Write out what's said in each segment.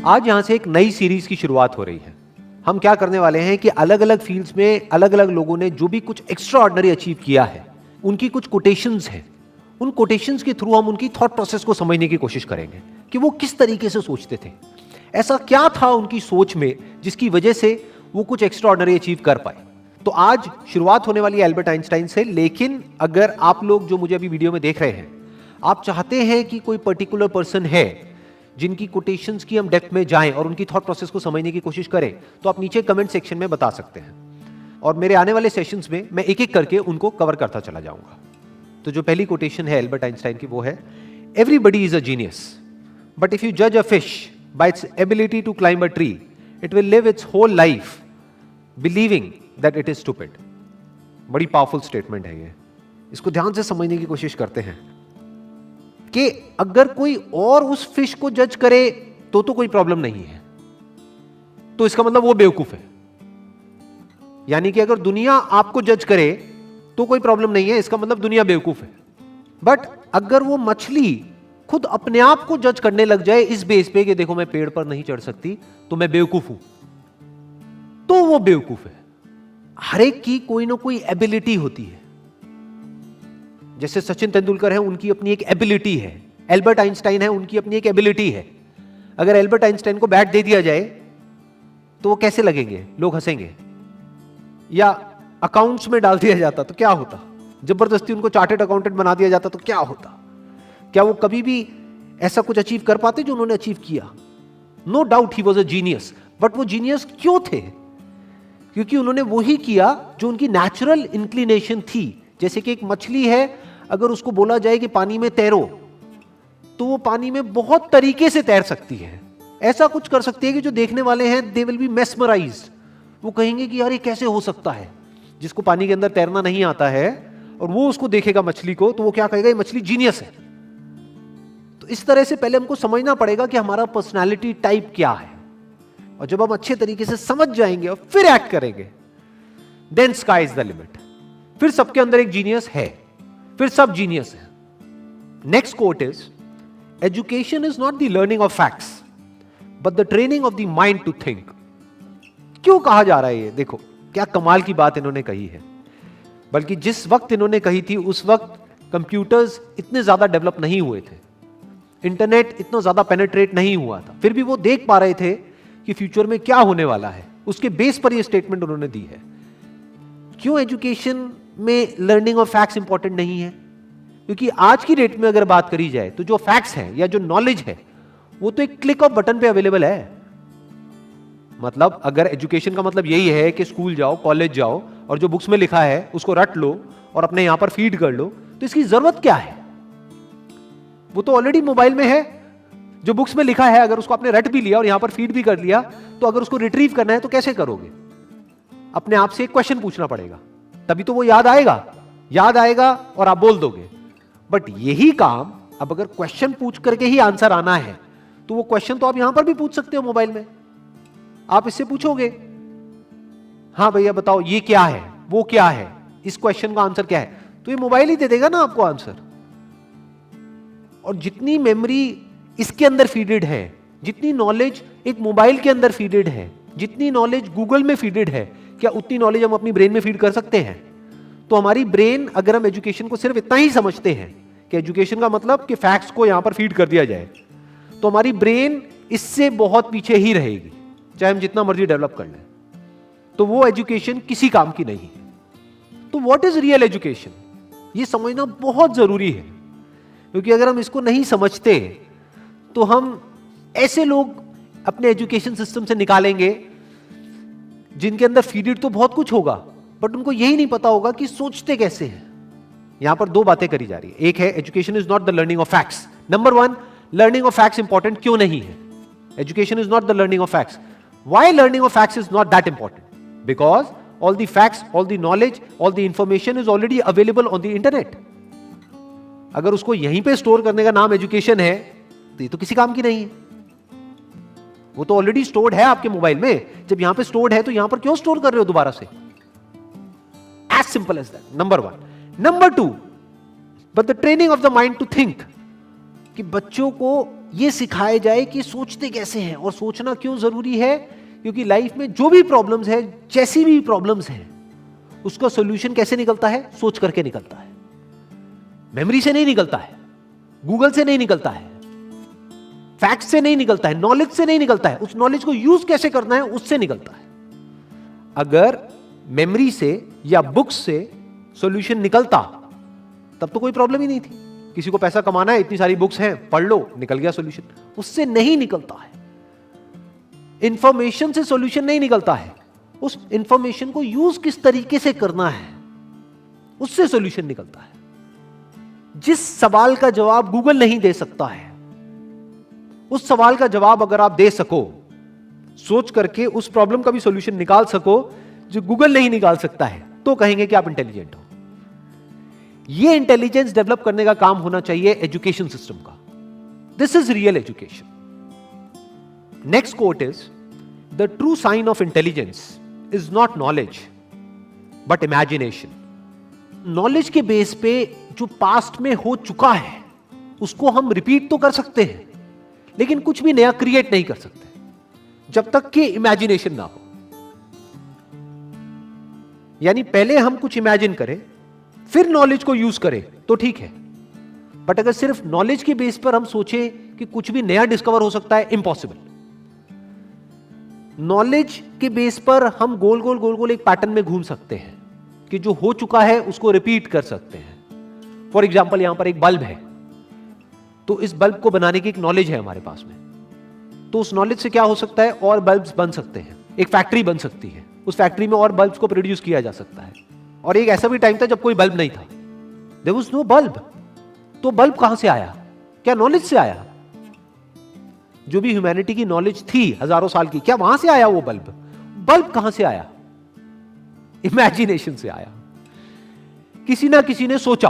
आज यहां से एक नई सीरीज की शुरुआत हो रही है। हम क्या करने वाले हैं कि अलग अलग फील्ड्स में अलग अलग लोगों ने जो भी कुछ एक्स्ट्रा ऑर्डिनरी अचीव किया है, उनकी कुछ कोटेशंस हैं। उन कोटेशंस के थ्रू हम उनकी थॉट प्रोसेस को समझने की कोशिश करेंगे कि वो किस तरीके से सोचते थे, ऐसा क्या था उनकी सोच में जिसकी वजह से वो कुछ एक्स्ट्रा ऑर्डिनरी अचीव कर पाए। तो आज शुरुआत होने वाली है एल्बर्ट आइंस्टाइन से। लेकिन अगर आप लोग जो मुझे अभी वीडियो में देख रहे हैं, आप चाहते हैं कि कोई पर्टिकुलर पर्सन है जिनकी कोटेशंस की हम डेप्थ में जाएं और उनकी थॉट प्रोसेस को समझने की कोशिश करें, तो आप नीचे कमेंट सेक्शन में बता सकते हैं और मेरे आने वाले सेशंस में मैं एक एक करके उनको कवर करता चला जाऊंगा। तो जो पहली कोटेशन है एल्बर्ट आइंस्टाइन की, वो है everybody is a genius, but if you जज a fish by its ability to climb a tree, it will live its whole life believing that it is stupid. बड़ी पावरफुल स्टेटमेंट है ये, इसको ध्यान से समझने की कोशिश करते हैं कि अगर कोई और उस फिश को जज करे तो कोई प्रॉब्लम नहीं है, तो इसका मतलब वो बेवकूफ है। यानी कि अगर दुनिया आपको जज करे तो कोई प्रॉब्लम नहीं है, इसका मतलब दुनिया बेवकूफ है। बट अगर वो मछली खुद अपने आप को जज करने लग जाए इस बेस पे कि देखो मैं पेड़ पर नहीं चढ़ सकती तो मैं बेवकूफ हूं, तो वो बेवकूफ है। हर एक की कोई ना कोई एबिलिटी होती है। जैसे सचिन तेंदुलकर है, उनकी अपनी एक एबिलिटी है। एल्बर्ट आइंस्टाइन है, उनकी अपनी एक एबिलिटी है। अगर एल्बर्ट आइंस्टाइन को बैट दे दिया जाए तो वो कैसे लगेंगे? लोग हंसेंगे। या अकाउंट्स में डाल दिया जाता तो क्या होता? जबरदस्ती उनको चार्टर्ड अकाउंटेंट बना दिया जाता तो क्या होता? क्या वो कभी भी ऐसा कुछ अचीव कर पाते जो उन्होंने अचीव किया? No doubt he was a genius. But वो जीनियस क्यों थे? क्योंकि उन्होंने वही किया जो उनकी नेचुरल इंक्लिनेशन थी। जैसे कि एक मछली है, अगर उसको बोला जाए कि पानी में तैरो, तो वो पानी में बहुत तरीके से तैर सकती है। ऐसा कुछ कर सकती है कि जो देखने वाले हैं दे विल बी मेस्मराइज्ड। वो कहेंगे कि यार ये कैसे हो सकता है। जिसको पानी के अंदर तैरना नहीं आता है और वो उसको देखेगा मछली को, तो वो क्या कहेगा? ये मछली जीनियस है। तो इस तरह से पहले हमको समझना पड़ेगा कि हमारा पर्सनैलिटी टाइप क्या है, और जब हम अच्छे तरीके से समझ जाएंगे और फिर एक्ट करेंगे, then sky is the limit. फिर सबके अंदर एक जीनियस है, फिर सब जीनियस है। Next quote is, education is not the learning of facts but the training of the mind to think. क्यों कहा जा रहा है ये? देखो क्या कमाल की बात इन्होंने कही है। बल्कि जिस वक्त इन्होंने कही थी उस वक्त कंप्यूटर्स इतने ज्यादा डेवलप नहीं हुए थे, इंटरनेट इतना ज्यादा पेनिट्रेट नहीं हुआ था, फिर भी वो देख पा रहे थे कि फ्यूचर में क्या होने वाला है। उसके बेस पर ये स्टेटमेंट उन्होंने दी है। क्यों एजुकेशन में लर्निंग ऑफ फैक्ट्स इंपॉर्टेंट नहीं है? क्योंकि आज की डेट में अगर बात करी जाए तो जो फैक्ट्स हैं या जो नॉलेज है वो तो एक क्लिक ऑफ बटन पे अवेलेबल है। मतलब अगर एजुकेशन का मतलब यही है कि स्कूल जाओ, कॉलेज जाओ और जो बुक्स में लिखा है उसको रट लो और अपने यहां पर फीड कर लो, तो इसकी जरूरत क्या है? वो तो ऑलरेडी मोबाइल में है। जो बुक्स में लिखा है अगर उसको आपने रट भी लिया और यहां पर फीड भी कर लिया, तो अगर उसको रिट्रीव करना है तो कैसे करोगे? अपने आप से एक क्वेश्चन पूछना पड़ेगा, तभी तो वो याद आएगा और आप बोल दोगे। बट यही काम अब अगर क्वेश्चन पूछ करके ही आंसर आना है, तो वो क्वेश्चन तो आप यहां पर भी पूछ सकते हो मोबाइल में। आप इससे पूछोगे, हाँ भैया बताओ ये क्या है, वो क्या है, इस क्वेश्चन का आंसर क्या है, तो ये मोबाइल ही दे देगा ना आपको आंसर। और जितनी मेमोरी इसके अंदर फीडेड है, जितनी नॉलेज एक मोबाइल के अंदर फीडेड है, जितनी नॉलेज गूगल में फीडेड है, क्या उतनी नॉलेज हम अपनी ब्रेन में फीड कर सकते हैं? तो हमारी ब्रेन, अगर हम एजुकेशन को सिर्फ इतना ही समझते हैं कि एजुकेशन का मतलब कि फैक्ट्स को यहां पर फीड कर दिया जाए, तो हमारी ब्रेन इससे बहुत पीछे ही रहेगी, चाहे हम जितना मर्जी डेवलप कर लें। तो वो एजुकेशन किसी काम की नहीं है। तो व्हाट इज रियल एजुकेशन, ये समझना बहुत जरूरी है। क्योंकि अगर हम इसको नहीं समझते तो हम ऐसे लोग अपने एजुकेशन सिस्टम से निकालेंगे जिनके अंदर फीडेड तो बहुत कुछ होगा, बट उनको यही नहीं पता होगा कि सोचते कैसे हैं। यहां पर दो बातें करी जा रही है। एक है education is not the learning of facts. Number one, learning of facts important क्यों नहीं है? Education is not the learning of facts. Why learning of facts is not that important? Because all the facts, all the knowledge, all the information is already available on the internet. अगर उसको यहीं पे store करने का नाम education है तो ये तो किसी काम की नहीं है। वो तो ऑलरेडी स्टोर्ड है आपके मोबाइल में। जब यहां पे स्टोर्ड है तो यहां पर क्यों स्टोर कर रहे हो दोबारा से? As simple as that, number one. Number two, but the training of the mind to think, कि बच्चों को यह सिखाया जाए कि सोचते कैसे हैं और सोचना क्यों जरूरी है, क्योंकि लाइफ में जो भी प्रॉब्लम्स है, जैसी भी प्रॉब्लम्स हैं, उसका सॉल्यूशन कैसे निकलता है? सोच करके निकलता है। मेमोरी से नहीं निकलता है, गूगल से नहीं निकलता है, फैक्ट से नहीं निकलता है, नॉलेज से नहीं निकलता है। उस नॉलेज को यूज कैसे करना है उससे निकलता है। अगर मेमोरी से या बुक्स से सॉल्यूशन निकलता तब तो कोई प्रॉब्लम ही नहीं थी। किसी को पैसा कमाना है, इतनी सारी बुक्स हैं, पढ़ लो, निकल गया सॉल्यूशन। उससे नहीं निकलता है। इंफॉर्मेशन से सॉल्यूशन नहीं निकलता है, उस इंफॉर्मेशन को यूज किस तरीके से करना है उससे सॉल्यूशन निकलता है। जिस सवाल का जवाब गूगल नहीं दे सकता है, उस सवाल का जवाब अगर आप दे सको, सोच करके उस प्रॉब्लम का भी सॉल्यूशन निकाल सको जो गूगल नहीं निकाल सकता है, तो कहेंगे कि आप इंटेलिजेंट हो। यह इंटेलिजेंस डेवलप करने का काम होना चाहिए एजुकेशन सिस्टम का। This is real education. Next quote is, the true sign of intelligence is not knowledge but imagination. Knowledge के बेस पे जो पास्ट में हो चुका है उसको हम रिपीट तो कर सकते हैं, लेकिन कुछ भी नया क्रिएट नहीं कर सकते जब तक कि इमेजिनेशन ना हो। यानी पहले हम कुछ इमेजिन करें, फिर नॉलेज को यूज करें तो ठीक है, बट अगर सिर्फ नॉलेज के बेस पर हम सोचें कि कुछ भी नया डिस्कवर हो सकता है, इम्पॉसिबल। नॉलेज के बेस पर हम गोल गोल गोल गोल एक पैटर्न में घूम सकते हैं कि जो हो चुका है उसको रिपीट कर सकते हैं। फॉर एग्जाम्पल, यहां पर एक बल्ब है, तो इस बल्ब को बनाने की एक नॉलेज है हमारे पास में, तो उस नॉलेज से क्या हो सकता है, और बल्ब्स बन सकते हैं। एक फैक्ट्री बन सकती है, उस फैक्ट्री में और बल्ब्स को प्रोड्यूस किया जा सकता है। और एक ऐसा भी टाइम था जब कोई बल्ब नहीं था, देयर वाज नो बल्ब। तो बल्ब कहां से आया? क्या नॉलेज से आया? जो भी ह्यूमैनिटी की नॉलेज थी हजारों साल की, क्या वहां से आया वो बल्ब? बल्ब कहां से आया? इमेजिनेशन से आया। किसी ना किसी ने सोचा,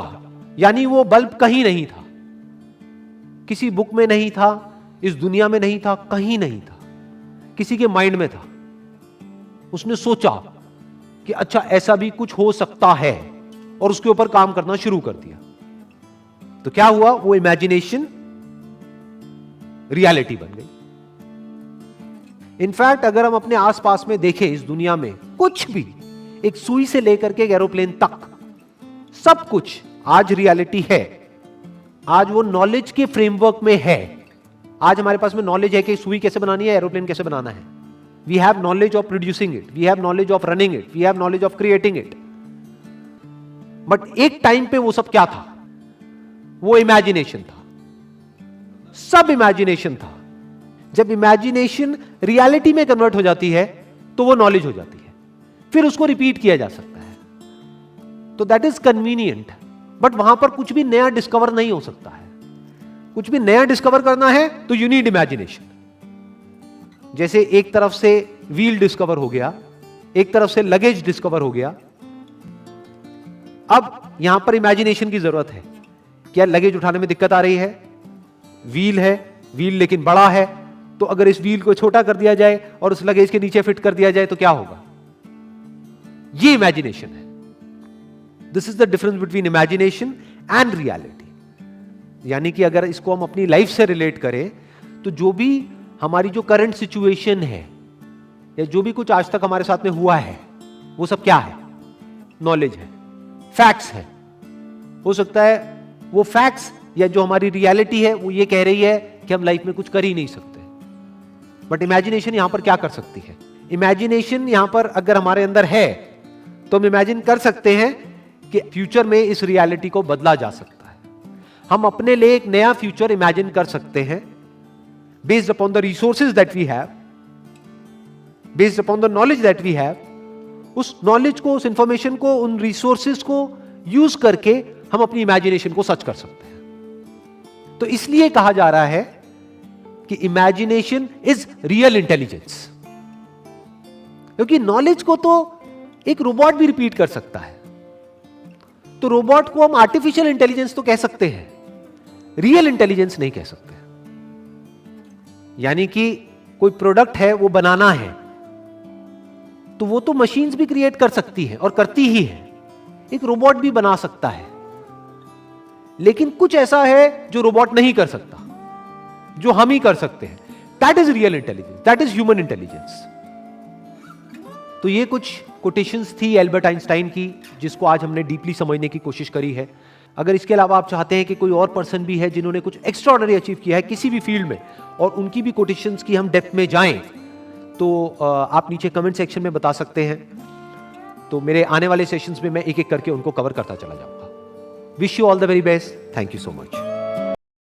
यानी वो बल्ब कहीं नहीं था, किसी बुक में नहीं था, इस दुनिया में नहीं था, कहीं नहीं था, किसी के माइंड में था। उसने सोचा कि अच्छा ऐसा भी कुछ हो सकता है, और उसके ऊपर काम करना शुरू कर दिया। तो क्या हुआ? वो इमेजिनेशन रियलिटी बन गई। इनफैक्ट अगर हम अपने आसपास में देखें, इस दुनिया में कुछ भी, एक सुई से लेकर के एक एरोप्लेन तक, सब कुछ आज रियलिटी है। आज वो नॉलेज के फ्रेमवर्क में है। आज हमारे पास में नॉलेज है कि सुई कैसे बनानी है, एरोप्लेन कैसे बनाना है। We have knowledge of producing it, we have knowledge of running it, we have knowledge of creating it. But एक टाइम पे वो सब क्या था? वो इमेजिनेशन था, सब इमेजिनेशन था। जब इमेजिनेशन रियलिटी में कन्वर्ट हो जाती है तो वो नॉलेज हो जाती है, फिर उसको रिपीट किया जा सकता है। तो दैट इज कन्वीनियंट, बट वहां पर कुछ भी नया डिस्कवर नहीं हो सकता है। कुछ भी नया डिस्कवर करना है तो यू नीड इमेजिनेशन। जैसे एक तरफ से व्हील डिस्कवर हो गया, एक तरफ से लगेज डिस्कवर हो गया, अब यहां पर इमेजिनेशन की जरूरत है। क्या लगेज उठाने में दिक्कत आ रही है? व्हील है, व्हील लेकिन बड़ा है, तो अगर इस व्हील को छोटा कर दिया जाए और उस लगेज के नीचे फिट कर दिया जाए तो क्या होगा? ये इमेजिनेशन है। This is the difference between imagination and reality. यानी कि अगर इसको हम अपनी लाइफ से रिलेट करें तो जो भी हमारी जो करंट सिचुएशन है या जो भी कुछ आज तक हमारे साथ में हुआ है, वो सब क्या है? नॉलेज है, फैक्ट्स है। हो सकता है वो फैक्ट्स या जो हमारी रियलिटी है वो ये कह रही है कि हम लाइफ में कुछ कर ही नहीं सकते, बट इमेजिनेशन यहां पर क्या कर सकती है? इमेजिनेशन यहां पर अगर हमारे अंदर है तो हम इमेजिन कर सकते हैं कि फ्यूचर में इस रियलिटी को बदला जा सकता है। हम अपने लिए एक नया फ्यूचर इमेजिन कर सकते हैं based upon the resources that we have, based upon the knowledge that we have. उस नॉलेज को, उस इंफॉर्मेशन को, उन रिसोर्सेज को यूज करके हम अपनी इमेजिनेशन को सच कर सकते हैं। तो इसलिए कहा जा रहा है कि इमेजिनेशन इज रियल इंटेलिजेंस, क्योंकि नॉलेज को तो एक रोबोट भी रिपीट कर सकता है। तो रोबोट को हम आर्टिफिशियल इंटेलिजेंस तो कह सकते हैं, रियल इंटेलिजेंस नहीं कह सकते। यानी कि कोई प्रोडक्ट है वो बनाना है, तो वो तो मशीन्स भी क्रिएट कर सकती है और करती ही है। एक रोबोट भी बना सकता है, लेकिन कुछ ऐसा है जो रोबोट नहीं कर सकता, जो हम ही कर सकते हैं। That is real intelligence, that is human intelligence. तो ये कुछ कोटेशंस थी एल्बर्ट आइंस्टाइन की, जिसको आज हमने डीपली समझने की कोशिश करी है। अगर इसके अलावा आप चाहते हैं कि कोई और पर्सन भी है जिन्होंने कुछ एक्स्ट्राऑर्डिनरी अचीव किया है किसी भी फील्ड में, और उनकी भी कोटेशंस की हम डेप्थ में जाएं, तो आप नीचे कमेंट सेक्शन में बता सकते हैं। तो मेरे आने वाले सेशंस में मैं एक एक करके उनको कवर करता चला जाऊंगा। Wish you all the very best. Thank you so much.